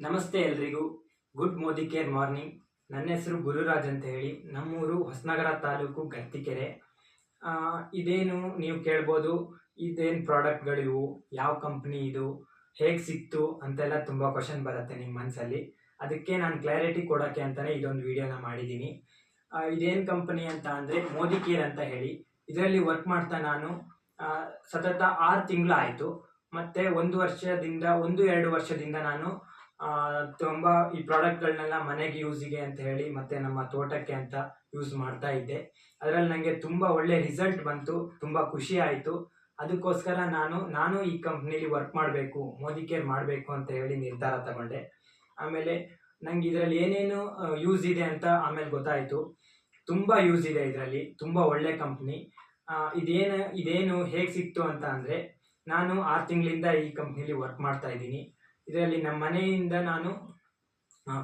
ನಮಸ್ತೆ ಎಲ್ರಿಗೂ. Good Modi care morning. ನನ್ನ ಹೆಸರು ಗುರುರಾಜ್ ಅಂತ ಹೇಳಿ. ನಮ್ಮೂರು ಹೊಸನಗರ ತಾಲೂಕು ಗರ್ತಿಕೆರೆ. ಇದೇನು ನೀವು ಕೇಳ್ಬೋದು, ಇದೇನು ಪ್ರಾಡಕ್ಟ್ಗಳಿವು, ಯಾವ ಕಂಪ್ನಿ ಇದು, ಹೇಗೆ ಸಿಕ್ತು ಅಂತೆಲ್ಲ ತುಂಬ ಕ್ವಶನ್ ಬರುತ್ತೆ ನಿಮ್ಮ ಮನಸ್ಸಲ್ಲಿ. ಅದಕ್ಕೆ ನಾನು ಕ್ಲಾರಿಟಿ ಕೊಡೋಕ್ಕೆ ಅಂತಲೇ ಇದೊಂದು ವಿಡಿಯೋನ ಮಾಡಿದ್ದೀನಿ. ಇದೇನು ಕಂಪನಿ ಅಂತ ಅಂದರೆ ಮೋದಿ ಕೇರ್ ಅಂತ ಹೇಳಿ. ಇದರಲ್ಲಿ ವರ್ಕ್ ಮಾಡ್ತಾ ನಾನು ಸತತ 6 ತಿಂಗಳಾಯಿತು. ಮತ್ತು 1-2 ವರ್ಷದಿಂದ ನಾನು ತುಂಬ ಈ ಪ್ರಾಡಕ್ಟ್ಗಳನ್ನೆಲ್ಲ ಮನೆಗೆ ಯೂಸಿಗೆ ಅಂತ ಹೇಳಿ ಮತ್ತು ನಮ್ಮ ತೋಟಕ್ಕೆ ಅಂತ ಯೂಸ್ ಮಾಡ್ತಾ ಇದ್ದೆ. ಅದರಲ್ಲಿ ನನಗೆ ತುಂಬ ಒಳ್ಳೆ ರಿಸಲ್ಟ್ ಬಂತು, ತುಂಬ ಖುಷಿ ಆಯಿತು. ಅದಕ್ಕೋಸ್ಕರ ನಾನು ಈ ಕಂಪ್ನೀಲಿ ವರ್ಕ್ ಮಾಡಬೇಕು, ಮೋದಿ ಕೇರ್ ಮಾಡಬೇಕು ಅಂತ ಹೇಳಿ ನಿರ್ಧಾರ ತಗೊಂಡೆ. ಆಮೇಲೆ ನನಗೆ ಇದರಲ್ಲಿ ಏನೇನು ಯೂಸ್ ಇದೆ ಅಂತ ಆಮೇಲೆ ಗೊತ್ತಾಯಿತು. ತುಂಬ ಯೂಸ್ ಇದೆ ಇದರಲ್ಲಿ, ತುಂಬ ಒಳ್ಳೆ ಕಂಪ್ನಿ. ಇದೇನು ಹೇಗೆ ಸಿಕ್ತು ಅಂತ ಅಂದರೆ, ನಾನು 6 ತಿಂಗಳಿಂದ ಈ ಕಂಪ್ನೀಲಿ ವರ್ಕ್ ಮಾಡ್ತಾ ಇದ್ದೀನಿ. ಇದರಲ್ಲಿ ನಮ್ಮ ಮನೆಯಿಂದ ನಾನು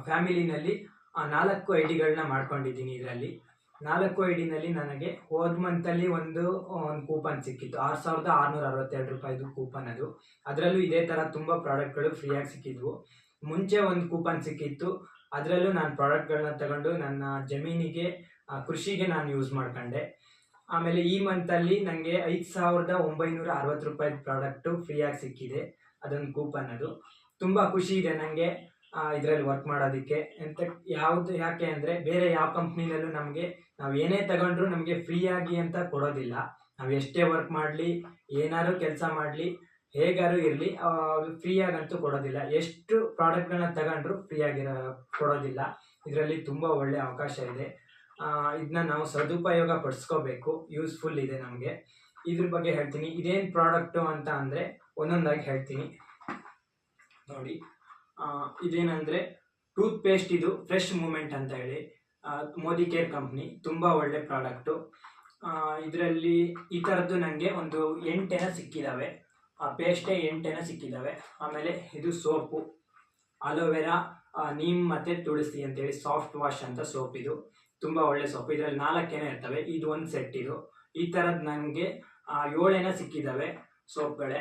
ಫ್ಯಾಮಿಲಿನಲ್ಲಿ 4 ಐಡಿಗಳನ್ನ ಮಾಡ್ಕೊಂಡಿದ್ದೀನಿ. ಇದರಲ್ಲಿ 4 ಐಡಿನಲ್ಲಿ ನನಗೆ ಹೋದ ಮಂತಲ್ಲಿ ಒಂದು ಕೂಪನ್ ಸಿಕ್ಕಿತ್ತು, 6,662 ರೂಪಾಯಿದು ಕೂಪನ್ ಅದು. ಅದರಲ್ಲೂ ಇದೇ ಥರ ತುಂಬ ಪ್ರಾಡಕ್ಟ್ಗಳು ಫ್ರೀಯಾಗಿ ಸಿಕ್ಕಿದ್ವು. ಮುಂಚೆ ಒಂದು ಕೂಪನ್ ಸಿಕ್ಕಿತ್ತು, ಅದರಲ್ಲೂ ನಾನು ಪ್ರಾಡಕ್ಟ್ಗಳನ್ನ ತಗೊಂಡು ನನ್ನ ಜಮೀನಿಗೆ ಕೃಷಿಗೆ ನಾನು ಯೂಸ್ ಮಾಡ್ಕೊಂಡೆ. ಆಮೇಲೆ ಈ ಮಂತಲ್ಲಿ ನನಗೆ 5,960 ರೂಪಾಯಿದು ಪ್ರಾಡಕ್ಟು ಫ್ರೀಯಾಗಿ ಸಿಕ್ಕಿದೆ, ಅದೊಂದು ಕೂಪನ್. ಅದು ತುಂಬ ಖುಷಿ ಇದೆ ನನಗೆ ಇದರಲ್ಲಿ ವರ್ಕ್ ಮಾಡೋದಕ್ಕೆ. ಯಾಕೆ ಅಂದರೆ ಬೇರೆ ಯಾವ ಕಂಪ್ನಿನಲ್ಲೂ ನಾವು ಏನೇ ತಗೊಂಡ್ರೂ ನಮಗೆ ಫ್ರೀಯಾಗಿ ಅಂತ ಕೊಡೋದಿಲ್ಲ. ನಾವು ಎಷ್ಟೇ ವರ್ಕ್ ಮಾಡಲಿ, ಏನಾದ್ರು ಕೆಲಸ ಮಾಡಲಿ, ಹೇಗಾರು ಇರಲಿ, ಫ್ರೀಯಾಗಂತೂ ಕೊಡೋದಿಲ್ಲ. ಎಷ್ಟು ಪ್ರಾಡಕ್ಟ್ಗಳನ್ನ ತಗೊಂಡ್ರು ಫ್ರೀಯಾಗಿರೋ ಕೊಡೋದಿಲ್ಲ. ಇದರಲ್ಲಿ ತುಂಬ ಒಳ್ಳೆಯ ಅವಕಾಶ ಇದೆ. ಇದನ್ನ ನಾವು ಸದುಪಯೋಗ ಪಡಿಸ್ಕೋಬೇಕು. ಯೂಸ್ಫುಲ್ ಇದೆ ನಮಗೆ. ಇದ್ರ ಬಗ್ಗೆ ಹೇಳ್ತೀನಿ. ಇದೇನು ಪ್ರಾಡಕ್ಟು ಅಂತ ಅಂದರೆ ಒಂದೊಂದಾಗಿ ಹೇಳ್ತೀನಿ ನೋಡಿ. ಇದೇನಂದರೆ ಟೂತ್ ಪೇಸ್ಟ್. ಇದು ಫ್ರೆಶ್ ಮೂಮೆಂಟ್ ಅಂತ ಹೇಳಿ ಮೋದಿ ಕೇರ್ ಕಂಪ್ನಿ, ತುಂಬ ಒಳ್ಳೆ ಪ್ರಾಡಕ್ಟು. ಇದರಲ್ಲಿ ಈ ಥರದ್ದು ನನಗೆ ಒಂದು 8 ಸಿಕ್ಕಿದ್ದಾವೆ. ಪೇಸ್ಟೇ 8 ಸಿಕ್ಕಿದ್ದಾವೆ. ಆಮೇಲೆ ಇದು ಸೋಪು, ಅಲೋವೆರಾ, ನೀಮ್ ಮತ್ತು ತುಳಸಿ ಅಂತೇಳಿ ಸಾಫ್ಟ್ ವಾಶ್ ಅಂತ ಸೋಪ್. ಇದು ತುಂಬ ಒಳ್ಳೆ ಸೋಪು. ಇದರಲ್ಲಿ 4 ಇರ್ತವೆ. ಇದು ಒಂದು ಸೆಟ್. ಇದು ಈ ಥರದ್ದು ನನಗೆ 7 ಸಿಕ್ಕಿದ್ದಾವೆ ಸೋಪ್ಗಳೇ.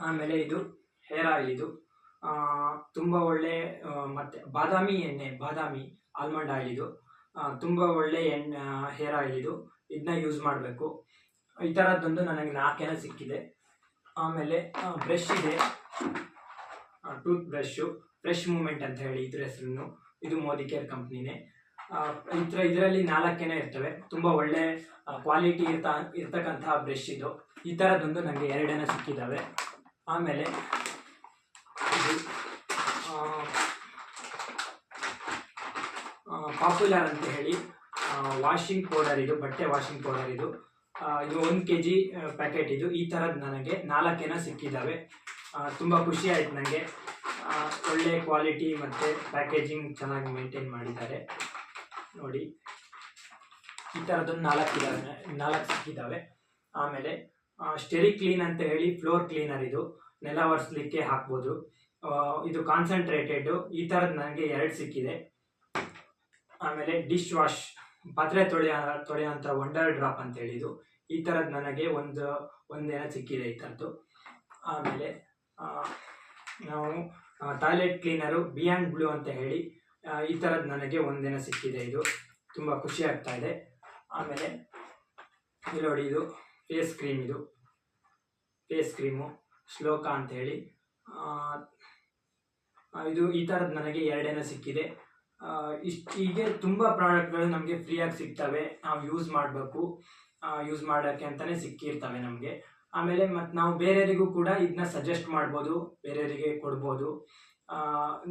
ಆಮೇಲೆ ಇದು ಹೇರ್ ಆಯಿಲ್. ಇದು ತುಂಬ ಒಳ್ಳೆ, ಮತ್ತು ಬಾದಾಮಿ ಆಲ್ಮಂಡ್ ಆಯಿಲ್. ಇದು ತುಂಬ ಒಳ್ಳೆ ಹೇರ್ ಆಯಿಲ್. ಇದು ಇದನ್ನ ಯೂಸ್ ಮಾಡಬೇಕು. ಈ ಥರದ್ದೊಂದು ನನಗೆ 4 ಸಿಕ್ಕಿದೆ. ಆಮೇಲೆ ಬ್ರಷ್ ಇದೆ, ಟೂತ್ ಬ್ರಷು, ಫ್ರೆಶ್ ಮೂಮೆಂಟ್ ಅಂತ ಹೇಳಿ ಇದ್ರ ಹೆಸರು. ಇದು ಮೋದಿ ಕೇರ್ ಕಂಪ್ನಿನೇ. ಇದರಲ್ಲಿ 4 ಇರ್ತವೆ. ತುಂಬ ಒಳ್ಳೆ ಕ್ವಾಲಿಟಿ ಇರ್ತಕ್ಕಂತಹ ಬ್ರಷ್ ಇದು. ಈ ಥರದ್ದೊಂದು ನನಗೆ 2 ಸಿಕ್ಕಿದ್ದಾವೆ. ಆಮೇಲೆ ಇದು ಪಾಪ್ಯುಲರ್ ಅಂತ ಹೇಳಿ ವಾಷಿಂಗ್ ಪೌಡರ್. ಇದು ಬಟ್ಟೆ ವಾಷಿಂಗ್ ಪೌಡರ್. ಇದು 1 kg ಪ್ಯಾಕೆಟ್. ಇದು ಈ ಥರದ್ದು ನನಗೆ 4 ಸಿಕ್ಕಿದ್ದಾವೆ. ತುಂಬ ಖುಷಿ ಆಯಿತು ನನಗೆ. ಒಳ್ಳೆ ಕ್ವಾಲಿಟಿ ಮತ್ತು ಪ್ಯಾಕೇಜಿಂಗ್ ಚೆನ್ನಾಗಿ ಮೇಂಟೈನ್ ಮಾಡಿದ್ದಾರೆ ನೋಡಿ. ಈ ಥರದ್ದೊಂದು 4 ಸಿಕ್ಕಿದ್ದಾವೆ. ಆಮೇಲೆ ಸ್ಟೆರಿ ಕ್ಲೀನ್ ಅಂತ ಹೇಳಿ ಫ್ಲೋರ್ ಕ್ಲೀನರ್. ಇದು ನೆಲ ಒರೆಸ್ಲಿಕ್ಕೆ ಹಾಕ್ಬೋದು. ಇದು ಕಾನ್ಸಂಟ್ರೇಟೆಡ್. ಈ ಥರದ್ದು ನನಗೆ 2 ಸಿಕ್ಕಿದೆ. ಆಮೇಲೆ ಡಿಶ್ ವಾಶ್, ಪಾತ್ರೆ ತೊಳೆಯೋಂಥ ವಂಡರ್ ಡ್ರಾಪ್ ಅಂತೇಳಿ. ಇದು ಈ ಥರದ್ದು ನನಗೆ ಒಂದು ಸಿಕ್ಕಿದೆ ಈ ಥರದ್ದು. ಆಮೇಲೆ ನಾವು ಟಾಯ್ಲೆಟ್ ಕ್ಲೀನರು ಬಿಯಾಂಡ್ ಬ್ಲೂ ಅಂತ ಹೇಳಿ ಈ ಥರದ್ದು ನನಗೆ 1 ಸಿಕ್ಕಿದೆ. ಇದು ತುಂಬ ಖುಷಿ ಆಗ್ತಾ ಇದೆ. ಆಮೇಲೆ ಇಲ್ಲಿ ನೋಡಿ, ಇದು ಫೇಸ್ ಕ್ರೀಮ್. ಇದು ಫೇಸ್ ಕ್ರೀಮು ಶ್ಲೋಕ ಅಂತೇಳಿ. ಇದು ಈ ಥರದ್ದು ನನಗೆ 2 ಸಿಕ್ಕಿದೆ. ಹೀಗೆ ತುಂಬ ಪ್ರಾಡಕ್ಟ್ಗಳು ನಮಗೆ ಫ್ರೀಯಾಗಿ ಸಿಗ್ತವೆ. ನಾವು ಯೂಸ್ ಮಾಡಬೇಕು, ಯೂಸ್ ಮಾಡೋಕ್ಕೆ ಅಂತಲೇ ಸಿಕ್ಕಿರ್ತವೆ ನಮಗೆ. ಆಮೇಲೆ ಮತ್ತು ನಾವು ಬೇರೆಯವರಿಗೂ ಕೂಡ ಇದನ್ನ ಸಜೆಸ್ಟ್ ಮಾಡ್ಬೋದು, ಬೇರೆಯವರಿಗೆ ಕೊಡ್ಬೋದು.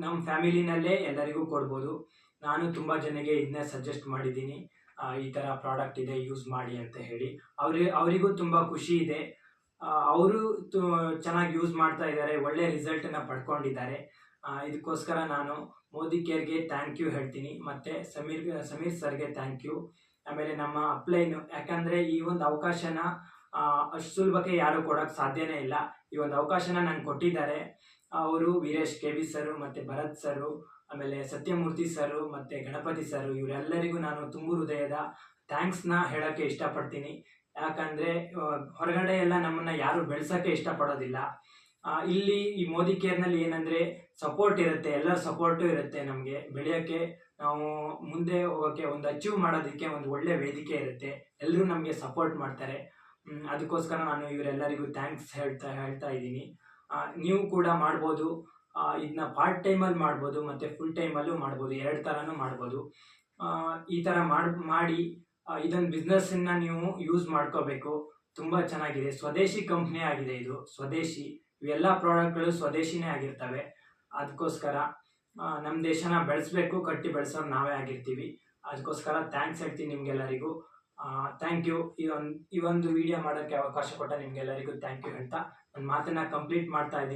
ನಮ್ಮ ಫ್ಯಾಮಿಲಿನಲ್ಲೇ ಎಲ್ಲರಿಗೂ ಕೊಡ್ಬೋದು. ನಾನು ತುಂಬ ಜನಕ್ಕೆ ಇದನ್ನ ಸಜೆಸ್ಟ್ ಮಾಡಿದ್ದೀನಿ, ಈ ಥರ ಪ್ರಾಡಕ್ಟ್ ಇದೆ, ಯೂಸ್ ಮಾಡಿ ಅಂತ ಹೇಳಿ. ಅವರಿಗೂ ತುಂಬ ಖುಷಿ ಇದೆ. ಅವರು ಚೆನ್ನಾಗಿ ಯೂಸ್ ಮಾಡ್ತಾ ಇದ್ದಾರೆ, ಒಳ್ಳೆ ರಿಸಲ್ಟನ್ನು ಪಡ್ಕೊಂಡಿದ್ದಾರೆ. ಇದಕ್ಕೋಸ್ಕರ ನಾನು ಮೋದಿ ಕೇರ್ಗೆ ಥ್ಯಾಂಕ್ ಯು ಹೇಳ್ತೀನಿ, ಮತ್ತು ಸಮೀರ್ ಸರ್ಗೆ ಥ್ಯಾಂಕ್ ಯು. ಆಮೇಲೆ ನಮ್ಮ ಅಪ್ಲೈನು, ಯಾಕಂದರೆ ಈ ಒಂದು ಅವಕಾಶನ ಅಷ್ಟು ಸುಲಭಕ್ಕೆ ಯಾರೂ ಕೊಡೋಕ್ಕೆ ಸಾಧ್ಯನೇ ಇಲ್ಲ. ಈ ಒಂದು ಅವಕಾಶನ ನಂಗೆ ಕೊಟ್ಟಿದ್ದಾರೆ ಅವರು, ವೀರೇಶ್ KV ಸರು ಮತ್ತು ಭರತ್ ಸರು, ಆಮೇಲೆ ಸತ್ಯಮೂರ್ತಿ ಸರು ಮತ್ತು ಗಣಪತಿ ಸರು. ಇವರೆಲ್ಲರಿಗೂ ನಾನು ತುಂಬ ಹೃದಯದ ಥ್ಯಾಂಕ್ಸ್ನ ಹೇಳೋಕ್ಕೆ ಇಷ್ಟಪಡ್ತೀನಿ. ಯಾಕಂದರೆ ಹೊರಗಡೆ ಎಲ್ಲ ನಮ್ಮನ್ನು ಯಾರು ಬೆಳೆಸೋಕ್ಕೆ ಇಷ್ಟಪಡೋದಿಲ್ಲ. ಇಲ್ಲಿ ಈ ಮೋದಿ ಕೇರ್ನಲ್ಲಿ ಏನಂದರೆ ಸಪೋರ್ಟ್ ಇರುತ್ತೆ, ಎಲ್ಲರ ಸಪೋರ್ಟು ಇರುತ್ತೆ. ನಮಗೆ ಬೆಳೆಯೋಕ್ಕೆ, ನಾವು ಮುಂದೆ ಹೋಗೋಕ್ಕೆ, ಒಂದು ಅಚೀವ್ ಮಾಡೋದಕ್ಕೆ ಒಂದು ಒಳ್ಳೆ ವೇದಿಕೆ ಇರುತ್ತೆ. ಎಲ್ಲರೂ ನಮಗೆ ಸಪೋರ್ಟ್ ಮಾಡ್ತಾರೆ. ಅದಕ್ಕೋಸ್ಕರ ನಾನು ಇವರೆಲ್ಲರಿಗೂ ಥ್ಯಾಂಕ್ಸ್ ಹೇಳ್ತಾ ಇದ್ದೀನಿ. ನೀವು ಕೂಡ ಮಾಡ್ಬೋದು. ಇದನ್ನ ಪಾರ್ಟ್ ಟೈಮಲ್ಲಿ ಮಾಡ್ಬೋದು ಮತ್ತು ಫುಲ್ ಟೈಮಲ್ಲೂ ಮಾಡ್ಬೋದು, 2 ಥರನೂ ಮಾಡ್ಬೋದು. ಈ ಥರ ಮಾಡಿ ಇದೊಂದು ಬಿಸ್ನೆಸ್ಸನ್ನು ನೀವು ಯೂಸ್ ಮಾಡ್ಕೋಬೇಕು. ತುಂಬ ಚೆನ್ನಾಗಿದೆ. ಸ್ವದೇಶಿ ಕಂಪ್ನಿ ಆಗಿದೆ ಇದು, ಸ್ವದೇಶಿ. ಇವೆಲ್ಲ ಪ್ರಾಡಕ್ಟ್ಗಳು ಸ್ವದೇಶಿನೇ ಆಗಿರ್ತವೆ. ಅದಕ್ಕೋಸ್ಕರ ನಮ್ಮ ದೇಶನ ಬೆಳೆಸಬೇಕು, ಕಟ್ಟಿ ಬೆಳೆಸೋರು ನಾವೇ ಆಗಿರ್ತೀವಿ. ಅದಕ್ಕೋಸ್ಕರ ಥ್ಯಾಂಕ್ಸ್ ಹೇಳ್ತೀನಿ ನಿಮಗೆಲ್ಲರಿಗೂ. Thank you. ಈ ಒಂದು ವಿಡಿಯೋ ಮಾಡೋಕ್ಕೆ ಅವಕಾಶ ಕೊಟ್ಟ ನಿಮಗೆಲ್ಲರಿಗೂ ಥ್ಯಾಂಕ್ ಯು ಹೇಳ್ತಾ ನನ್ನ ಮಾತನ್ನು ಕಂಪ್ಲೀಟ್ ಮಾಡ್ತಾ ಇದ್ದೀನಿ.